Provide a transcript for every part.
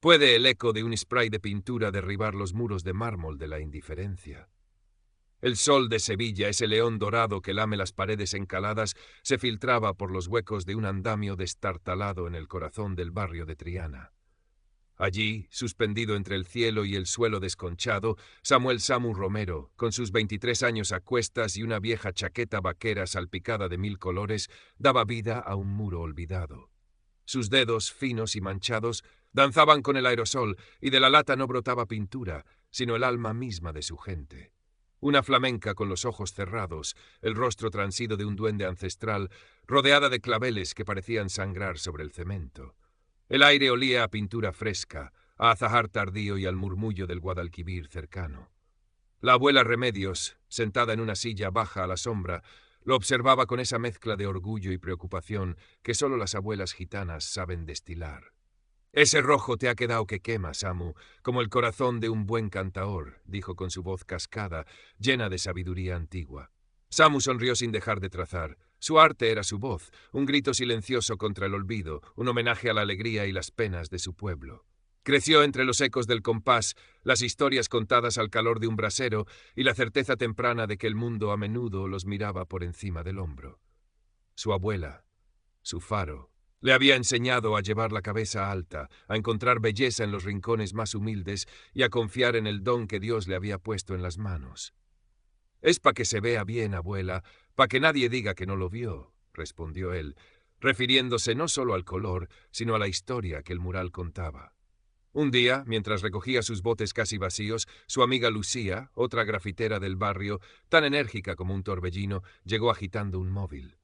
Puede el eco de un spray de pintura derribar los muros de mármol de la indiferencia. El sol de Sevilla, ese león dorado que lame las paredes encaladas, se filtraba por los huecos de un andamio destartalado en el corazón del barrio de Triana. Allí, suspendido entre el cielo y el suelo desconchado, Samuel Samu Romero, con sus 23 años a cuestas y una vieja chaqueta vaquera salpicada de 1000 colores, daba vida a un muro olvidado. Sus dedos, finos y manchados, danzaban con el aerosol y de la lata no brotaba pintura, sino el alma misma de su gente. Una flamenca con los ojos cerrados, el rostro transido de un duende ancestral, rodeada de claveles que parecían sangrar sobre el cemento. El aire olía a pintura fresca, a azahar tardío y al murmullo del Guadalquivir cercano. La abuela Remedios, sentada en una silla baja a la sombra, lo observaba con esa mezcla de orgullo y preocupación que solo las abuelas gitanas saben destilar. «Ese rojo te ha quedado que quema, Samu, como el corazón de un buen cantaor», dijo con su voz cascada, llena de sabiduría antigua. Samu sonrió sin dejar de trazar. Su arte era su voz, un grito silencioso contra el olvido, un homenaje a la alegría y las penas de su pueblo. Creció entre los ecos del compás, las historias contadas al calor de un brasero y la certeza temprana de que el mundo a menudo los miraba por encima del hombro. Su abuela, su faro, le había enseñado a llevar la cabeza alta, a encontrar belleza en los rincones más humildes y a confiar en el don que Dios le había puesto en las manos. «Es pa' que se vea bien, abuela, pa' que nadie diga que no lo vio», respondió él, refiriéndose no solo al color, sino a la historia que el mural contaba. Un día, mientras recogía sus botes casi vacíos, su amiga Lucía, otra grafitera del barrio, tan enérgica como un torbellino, llegó agitando un móvil.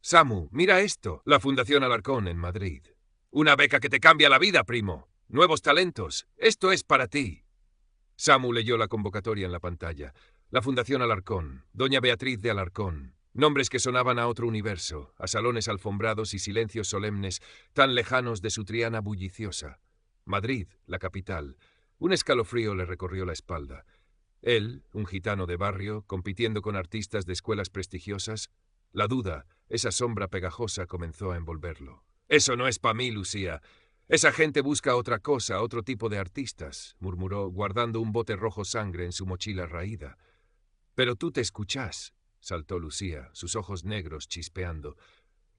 «Samu, mira esto, la Fundación Alarcón en Madrid. Una beca que te cambia la vida, primo. Nuevos talentos. Esto es para ti». Samu leyó la convocatoria en la pantalla. La Fundación Alarcón, Doña Beatriz de Alarcón. Nombres que sonaban a otro universo, a salones alfombrados y silencios solemnes, tan lejanos de su Triana bulliciosa. Madrid, la capital. Un escalofrío le recorrió la espalda. Él, un gitano de barrio, compitiendo con artistas de escuelas prestigiosas. La duda, esa sombra pegajosa, comenzó a envolverlo. «Eso no es pa' mí, Lucía. Esa gente busca otra cosa, otro tipo de artistas», murmuró, guardando un bote rojo sangre en su mochila raída. «Pero tú te escuchás», saltó Lucía, sus ojos negros chispeando.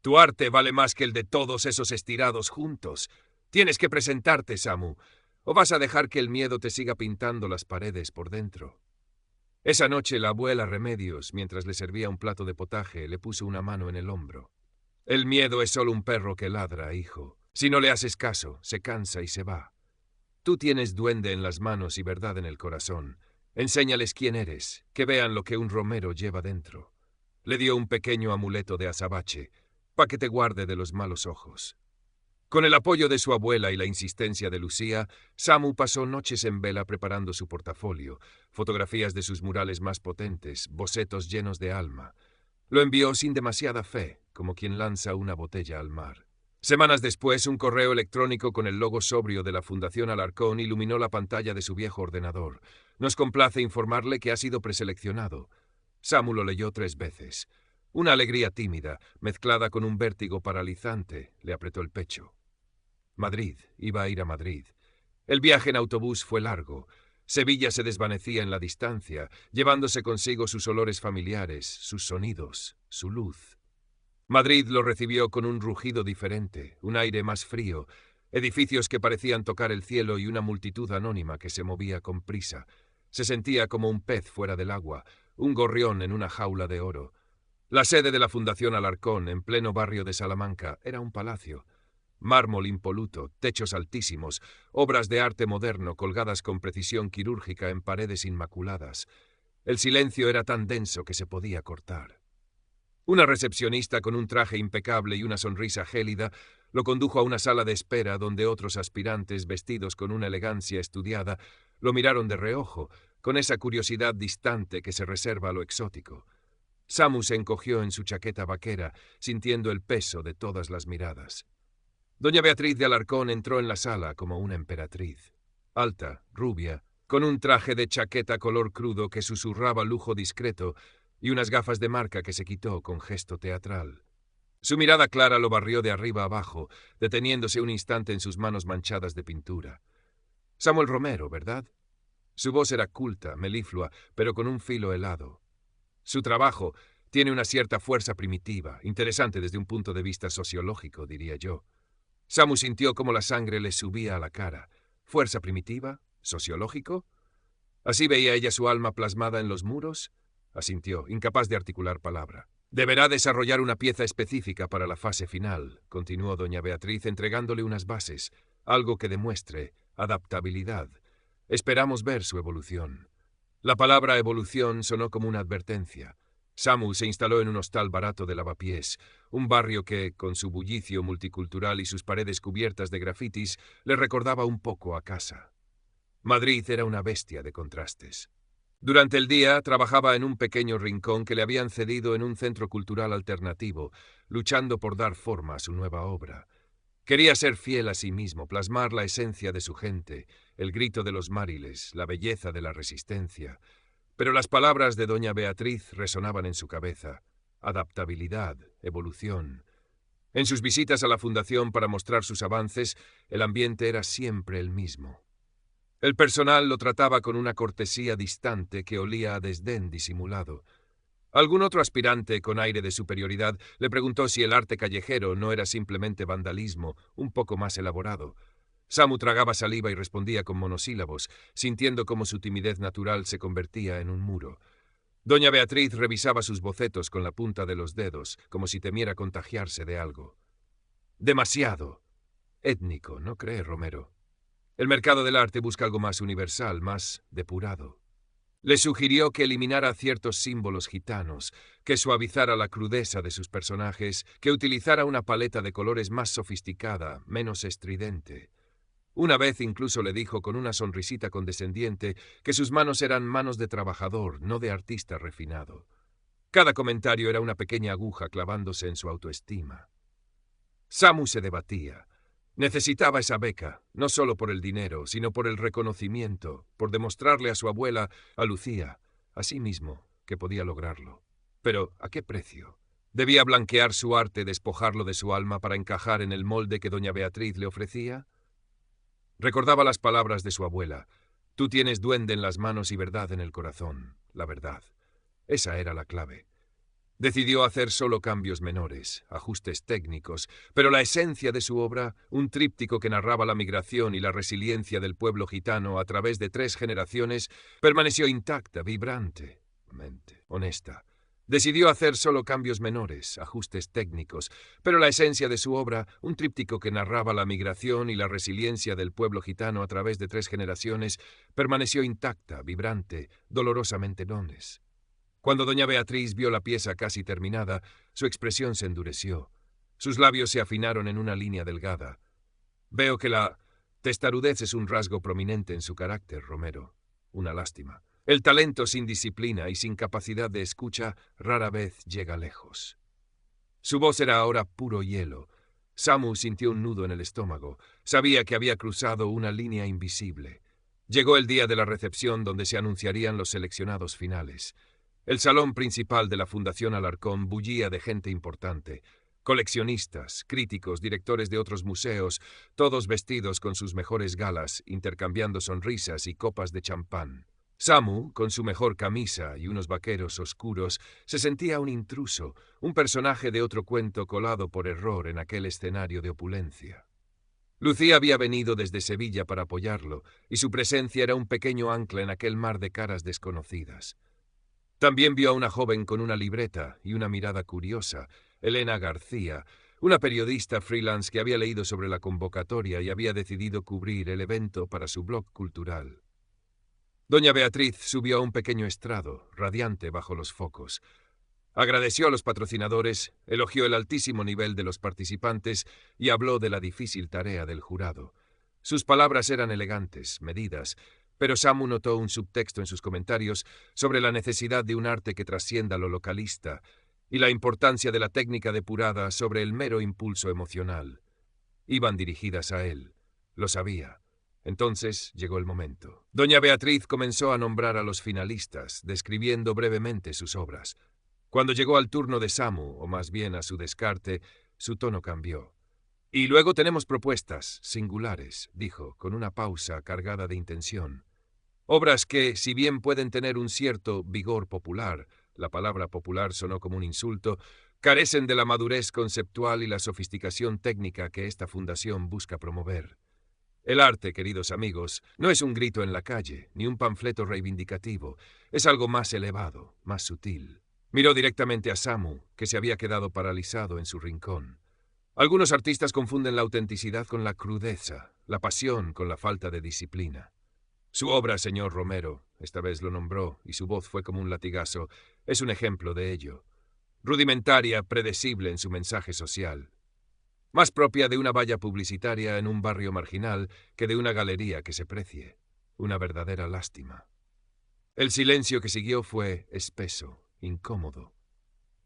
«Tu arte vale más que el de todos esos estirados juntos. Tienes que presentarte, Samu, o vas a dejar que el miedo te siga pintando las paredes por dentro». Esa noche la abuela Remedios, mientras le servía un plato de potaje, le puso una mano en el hombro. «El miedo es solo un perro que ladra, hijo. Si no le haces caso, se cansa y se va. Tú tienes duende en las manos y verdad en el corazón. Enséñales quién eres, que vean lo que un romero lleva dentro». Le dio un pequeño amuleto de azabache, pa' que te guarde de los malos ojos. Con el apoyo de su abuela y la insistencia de Lucía, Samu pasó noches en vela preparando su portafolio, fotografías de sus murales más potentes, bocetos llenos de alma. Lo envió sin demasiada fe, como quien lanza una botella al mar. Semanas después, un correo electrónico con el logo sobrio de la Fundación Alarcón iluminó la pantalla de su viejo ordenador. «Nos complace informarle que ha sido preseleccionado». Samu lo leyó 3 veces. Una alegría tímida, mezclada con un vértigo paralizante, le apretó el pecho. Madrid, iba a ir a Madrid. El viaje en autobús fue largo. Sevilla se desvanecía en la distancia, llevándose consigo sus olores familiares, sus sonidos, su luz. Madrid lo recibió con un rugido diferente, un aire más frío, edificios que parecían tocar el cielo y una multitud anónima que se movía con prisa. Se sentía como un pez fuera del agua, un gorrión en una jaula de oro. La sede de la Fundación Alarcón, en pleno barrio de Salamanca, era un palacio. Mármol impoluto, techos altísimos, obras de arte moderno colgadas con precisión quirúrgica en paredes inmaculadas. El silencio era tan denso que se podía cortar. Una recepcionista con un traje impecable y una sonrisa gélida lo condujo a una sala de espera donde otros aspirantes, vestidos con una elegancia estudiada, lo miraron de reojo, con esa curiosidad distante que se reserva a lo exótico. Samu se encogió en su chaqueta vaquera, sintiendo el peso de todas las miradas. Doña Beatriz de Alarcón entró en la sala como una emperatriz. Alta, rubia, con un traje de chaqueta color crudo que susurraba lujo discreto y unas gafas de marca que se quitó con gesto teatral. Su mirada clara lo barrió de arriba abajo, deteniéndose un instante en sus manos manchadas de pintura. Samuel Romero, ¿verdad? Su voz era culta, meliflua, pero con un filo helado. Su trabajo tiene una cierta fuerza primitiva, interesante desde un punto de vista sociológico, diría yo. Samu sintió cómo la sangre le subía a la cara. ¿Fuerza primitiva? ¿Sociológico? ¿Así veía ella su alma plasmada en los muros? Asintió, incapaz de articular palabra. Deberá desarrollar una pieza específica para la fase final, continuó doña Beatriz entregándole unas bases, algo que demuestre adaptabilidad. Esperamos ver su evolución. La palabra evolución sonó como una advertencia. Samu se instaló en un hostal barato de Lavapiés, un barrio que, con su bullicio multicultural y sus paredes cubiertas de grafitis, le recordaba un poco a casa. Madrid era una bestia de contrastes. Durante el día trabajaba en un pequeño rincón que le habían cedido en un centro cultural alternativo, luchando por dar forma a su nueva obra. Quería ser fiel a sí mismo, plasmar la esencia de su gente, el grito de los máriles, la belleza de la resistencia. Pero las palabras de doña Beatriz resonaban en su cabeza. Adaptabilidad, evolución. En sus visitas a la fundación para mostrar sus avances, el ambiente era siempre el mismo. El personal lo trataba con una cortesía distante que olía a desdén disimulado. Algún otro aspirante con aire de superioridad le preguntó si el arte callejero no era simplemente vandalismo, un poco más elaborado. Samu tragaba saliva y respondía con monosílabos, sintiendo cómo su timidez natural se convertía en un muro. Doña Beatriz revisaba sus bocetos con la punta de los dedos, como si temiera contagiarse de algo. Demasiado étnico, ¿no cree, Romero? El mercado del arte busca algo más universal, más depurado. Le sugirió que eliminara ciertos símbolos gitanos, que suavizara la crudeza de sus personajes, que utilizara una paleta de colores más sofisticada, menos estridente. Una vez incluso le dijo con una sonrisita condescendiente que sus manos eran manos de trabajador, no de artista refinado. Cada comentario era una pequeña aguja clavándose en su autoestima. Samu se debatía. Necesitaba esa beca, no solo por el dinero, sino por el reconocimiento, por demostrarle a su abuela, a Lucía, a sí mismo, que podía lograrlo. Pero, ¿a qué precio? ¿Debía blanquear su arte, despojarlo de su alma para encajar en el molde que doña Beatriz le ofrecía? Recordaba las palabras de su abuela. Tú tienes duende en las manos y verdad en el corazón, la verdad. Esa era la clave. Decidió hacer solo cambios menores, ajustes técnicos, pero la esencia de su obra, un tríptico que narraba la migración y la resiliencia del pueblo gitano a través de 3 generaciones, permaneció intacta, vibrante, honesta. Decidió hacer solo cambios menores, ajustes técnicos, pero la esencia de su obra, un tríptico que narraba la migración y la resiliencia del pueblo gitano a través de 3 generaciones, permaneció intacta, vibrante, dolorosamente nones. Cuando doña Beatriz vio la pieza casi terminada, su expresión se endureció. Sus labios se afinaron en una línea delgada. Veo que la testarudez es un rasgo prominente en su carácter, Romero. Una lástima. El talento sin disciplina y sin capacidad de escucha rara vez llega lejos. Su voz era ahora puro hielo. Samu sintió un nudo en el estómago. Sabía que había cruzado una línea invisible. Llegó el día de la recepción donde se anunciarían los seleccionados finales. El salón principal de la Fundación Alarcón bullía de gente importante. Coleccionistas, críticos, directores de otros museos, todos vestidos con sus mejores galas, intercambiando sonrisas y copas de champán. Samu, con su mejor camisa y unos vaqueros oscuros, se sentía un intruso, un personaje de otro cuento colado por error en aquel escenario de opulencia. Lucía había venido desde Sevilla para apoyarlo, y su presencia era un pequeño ancla en aquel mar de caras desconocidas. También vio a una joven con una libreta y una mirada curiosa, Elena García, una periodista freelance que había leído sobre la convocatoria y había decidido cubrir el evento para su blog cultural. Doña Beatriz subió a un pequeño estrado, radiante bajo los focos. Agradeció a los patrocinadores, elogió el altísimo nivel de los participantes y habló de la difícil tarea del jurado. Sus palabras eran elegantes, medidas, pero Samu notó un subtexto en sus comentarios sobre la necesidad de un arte que trascienda lo localista y la importancia de la técnica depurada sobre el mero impulso emocional. Iban dirigidas a él. Lo sabía. Entonces llegó el momento. Doña Beatriz comenzó a nombrar a los finalistas, describiendo brevemente sus obras. Cuando llegó al turno de Samu, o más bien a su descarte, su tono cambió. «Y luego tenemos propuestas singulares», dijo, con una pausa cargada de intención. «Obras que, si bien pueden tener un cierto vigor popular», la palabra popular sonó como un insulto, «carecen de la madurez conceptual y la sofisticación técnica que esta fundación busca promover. El arte, queridos amigos, no es un grito en la calle, ni un panfleto reivindicativo. Es algo más elevado, más sutil». Miró directamente a Samu, que se había quedado paralizado en su rincón. Algunos artistas confunden la autenticidad con la crudeza, la pasión con la falta de disciplina. Su obra, señor Romero, esta vez lo nombró, y su voz fue como un latigazo, es un ejemplo de ello. Rudimentaria, predecible en su mensaje social. Más propia de una valla publicitaria en un barrio marginal que de una galería que se precie. Una verdadera lástima. El silencio que siguió fue espeso, incómodo.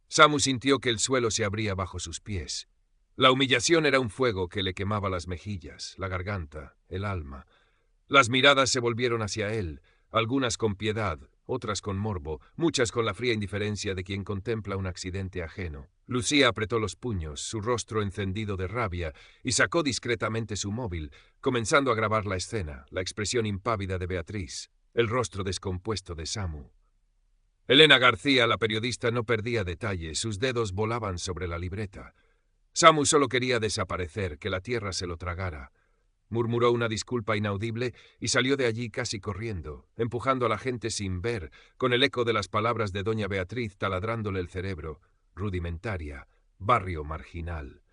Samu sintió que el suelo se abría bajo sus pies. La humillación era un fuego que le quemaba las mejillas, la garganta, el alma. Las miradas se volvieron hacia él, algunas con piedad, otras con morbo, muchas con la fría indiferencia de quien contempla un accidente ajeno. Lucía apretó los puños, su rostro encendido de rabia, y sacó discretamente su móvil, comenzando a grabar la escena, la expresión impávida de Beatriz, el rostro descompuesto de Samu. Elena García, la periodista, no perdía detalle, sus dedos volaban sobre la libreta. Samu solo quería desaparecer, que la tierra se lo tragara. Murmuró una disculpa inaudible y salió de allí casi corriendo, empujando a la gente sin ver, con el eco de las palabras de doña Beatriz taladrándole el cerebro. Rudimentaria, barrio marginal.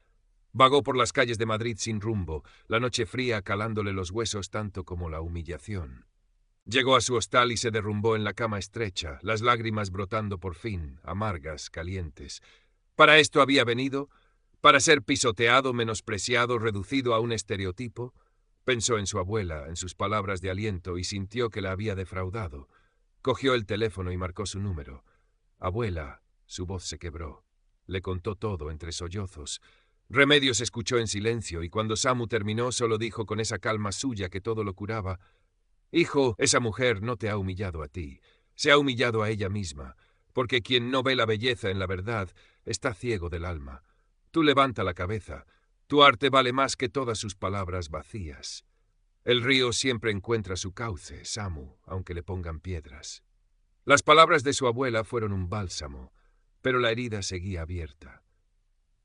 Vagó por las calles de Madrid sin rumbo, la noche fría calándole los huesos tanto como la humillación. Llegó a su hostal y se derrumbó en la cama estrecha, las lágrimas brotando por fin, amargas, calientes. ¿Para esto había venido? ¿Para ser pisoteado, menospreciado, reducido a un estereotipo? Pensó en su abuela, en sus palabras de aliento, y sintió que la había defraudado. Cogió el teléfono y marcó su número. «Abuela», su voz se quebró. Le contó todo entre sollozos. Remedios escuchó en silencio, y cuando Samu terminó solo dijo con esa calma suya que todo lo curaba: «Hijo, esa mujer no te ha humillado a ti, se ha humillado a ella misma, porque quien no ve la belleza en la verdad está ciego del alma. Tú levanta la cabeza, tu arte vale más que todas sus palabras vacías. El río siempre encuentra su cauce, Samu, aunque le pongan piedras». Las palabras de su abuela fueron un bálsamo, pero la herida seguía abierta.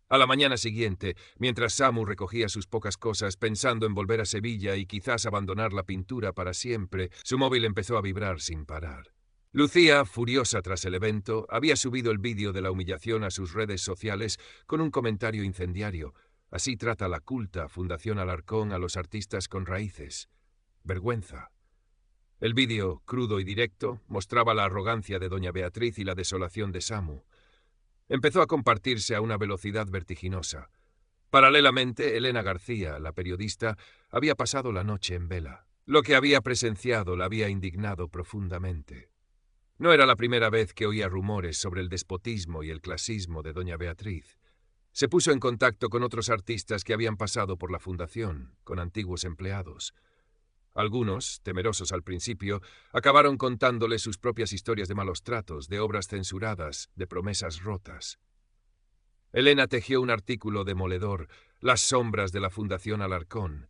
A la mañana siguiente, mientras Samu recogía sus pocas cosas pensando en volver a Sevilla y quizás abandonar la pintura para siempre, su móvil empezó a vibrar sin parar. Lucía, furiosa tras el evento, había subido el vídeo de la humillación a sus redes sociales con un comentario incendiario. Así trata la culta Fundación Alarcón a los artistas con raíces. Vergüenza. El vídeo, crudo y directo, mostraba la arrogancia de doña Beatriz y la desolación de Samu. Empezó a compartirse a una velocidad vertiginosa. Paralelamente, Elena García, la periodista, había pasado la noche en vela. Lo que había presenciado la había indignado profundamente. No era la primera vez que oía rumores sobre el despotismo y el clasismo de doña Beatriz. Se puso en contacto con otros artistas que habían pasado por la fundación, con antiguos empleados. Algunos, temerosos al principio, acabaron contándole sus propias historias de malos tratos, de obras censuradas, de promesas rotas. Elena tejió un artículo demoledor, Las sombras de la Fundación Alarcón,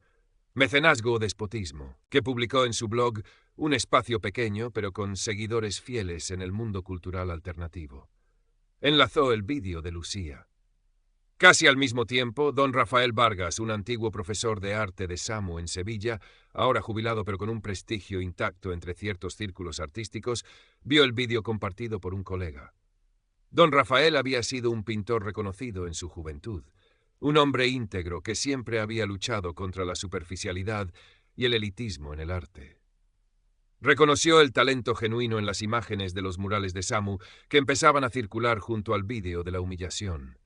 mecenazgo o despotismo, que publicó en su blog, un espacio pequeño pero con seguidores fieles en el mundo cultural alternativo. Enlazó el vídeo de Lucía. Casi al mismo tiempo, don Rafael Vargas, un antiguo profesor de arte de Samu en Sevilla, ahora jubilado pero con un prestigio intacto entre ciertos círculos artísticos, vio el vídeo compartido por un colega. Don Rafael había sido un pintor reconocido en su juventud, un hombre íntegro que siempre había luchado contra la superficialidad y el elitismo en el arte. Reconoció el talento genuino en las imágenes de los murales de Samu que empezaban a circular junto al vídeo de la humillación.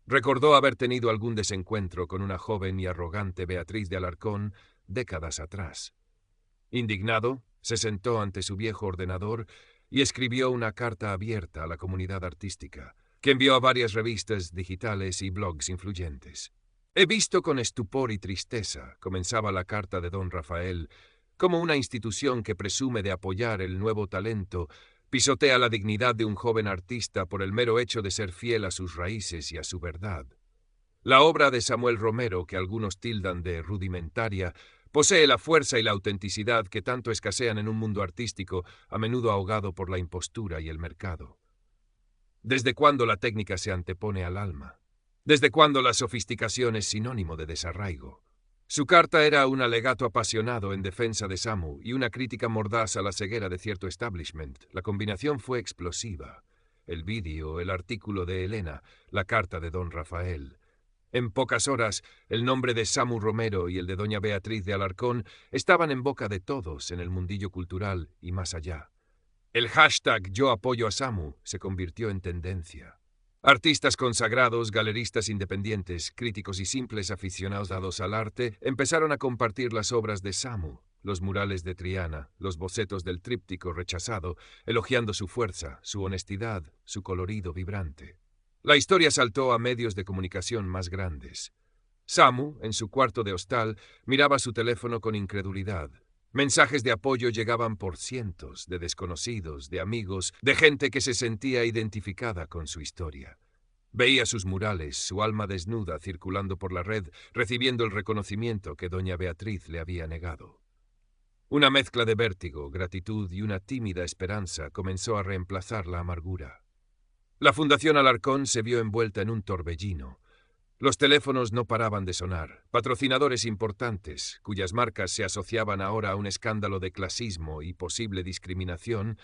Recordó haber tenido algún desencuentro con una joven y arrogante Beatriz de Alarcón décadas atrás. Indignado, se sentó ante su viejo ordenador y escribió una carta abierta a la comunidad artística, que envió a varias revistas digitales y blogs influyentes. «He visto con estupor y tristeza», comenzaba la carta de don Rafael, «como una institución que presume de apoyar el nuevo talento pisotea la dignidad de un joven artista por el mero hecho de ser fiel a sus raíces y a su verdad. La obra de Samuel Romero, que algunos tildan de rudimentaria, posee la fuerza y la autenticidad que tanto escasean en un mundo artístico, a menudo ahogado por la impostura y el mercado. ¿Desde cuándo la técnica se antepone al alma? ¿Desde cuándo la sofisticación es sinónimo de desarraigo? Su carta era un alegato apasionado en defensa de Samu y una crítica mordaz a la ceguera de cierto establishment. La combinación fue explosiva. El vídeo, el artículo de Elena, la carta de don Rafael. En pocas horas, el nombre de Samu Romero y el de doña Beatriz de Alarcón estaban en boca de todos en el mundillo cultural y más allá. El hashtag Yo apoyo a Samu se convirtió en tendencia. Artistas consagrados, galeristas independientes, críticos y simples aficionados al arte empezaron a compartir las obras de Samu, los murales de Triana, los bocetos del tríptico rechazado, elogiando su fuerza, su honestidad, su colorido vibrante. La historia saltó a medios de comunicación más grandes. Samu, en su cuarto de hostal, miraba su teléfono con incredulidad. Mensajes de apoyo llegaban por cientos, de desconocidos, de amigos, de gente que se sentía identificada con su historia. Veía sus murales, su alma desnuda circulando por la red, recibiendo el reconocimiento que doña Beatriz le había negado. Una mezcla de vértigo, gratitud y una tímida esperanza comenzó a reemplazar la amargura. La Fundación Alarcón se vio envuelta en un torbellino. Los teléfonos no paraban de sonar. Patrocinadores importantes, cuyas marcas se asociaban ahora a un escándalo de clasismo y posible discriminación,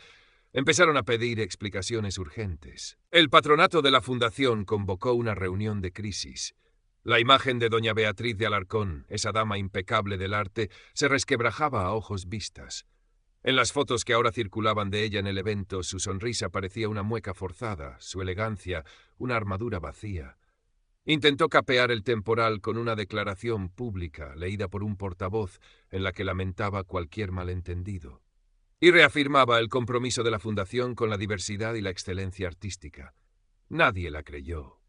empezaron a pedir explicaciones urgentes. El patronato de la Fundación convocó una reunión de crisis. La imagen de doña Beatriz de Alarcón, esa dama impecable del arte, se resquebrajaba a ojos vistas. En las fotos que ahora circulaban de ella en el evento, su sonrisa parecía una mueca forzada, su elegancia, una armadura vacía. Intentó capear el temporal con una declaración pública, leída por un portavoz, en la que lamentaba cualquier malentendido. Y reafirmaba el compromiso de la Fundación con la diversidad y la excelencia artística. Nadie la creyó.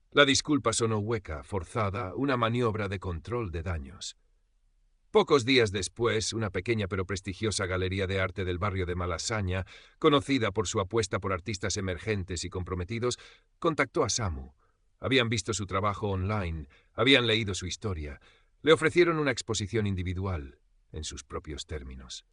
La disculpa sonó hueca, forzada, una maniobra de control de daños. Pocos días después, una pequeña pero prestigiosa galería de arte del barrio de Malasaña, conocida por su apuesta por artistas emergentes y comprometidos, contactó a Samu. Habían visto su trabajo online, habían leído su historia. Le ofrecieron una exposición individual, en sus propios términos.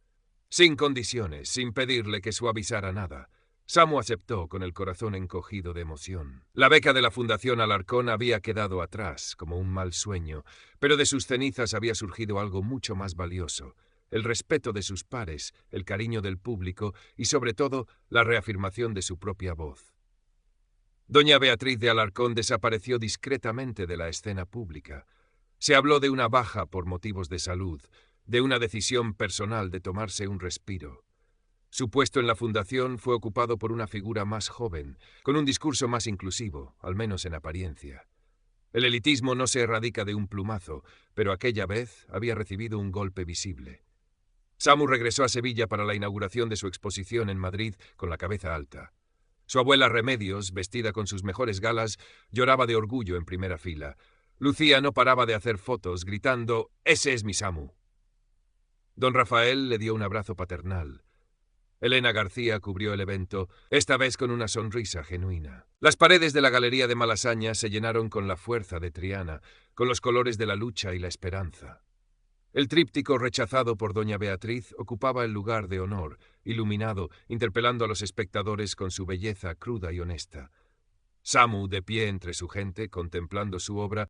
Sin condiciones, sin pedirle que suavizara nada. Samu aceptó con el corazón encogido de emoción. La beca de la Fundación Alarcón había quedado atrás, como un mal sueño, pero de sus cenizas había surgido algo mucho más valioso: el respeto de sus pares, el cariño del público y, sobre todo, la reafirmación de su propia voz. Doña Beatriz de Alarcón desapareció discretamente de la escena pública. Se habló de una baja por motivos de salud, de una decisión personal de tomarse un respiro. Su puesto en la Fundación fue ocupado por una figura más joven, con un discurso más inclusivo, al menos en apariencia. El elitismo no se erradica de un plumazo, pero aquella vez había recibido un golpe visible. Samu regresó a Sevilla para la inauguración de su exposición en Madrid con la cabeza alta. Su abuela Remedios, vestida con sus mejores galas, lloraba de orgullo en primera fila. Lucía no paraba de hacer fotos, gritando: «¡Ese es mi Samu!». Don Rafael le dio un abrazo paternal. Elena García cubrió el evento, esta vez con una sonrisa genuina. Las paredes de la galería de Malasaña se llenaron con la fuerza de Triana, con los colores de la lucha y la esperanza. El tríptico rechazado por doña Beatriz ocupaba el lugar de honor, iluminado, interpelando a los espectadores con su belleza cruda y honesta. Samu, de pie entre su gente, contemplando su obra,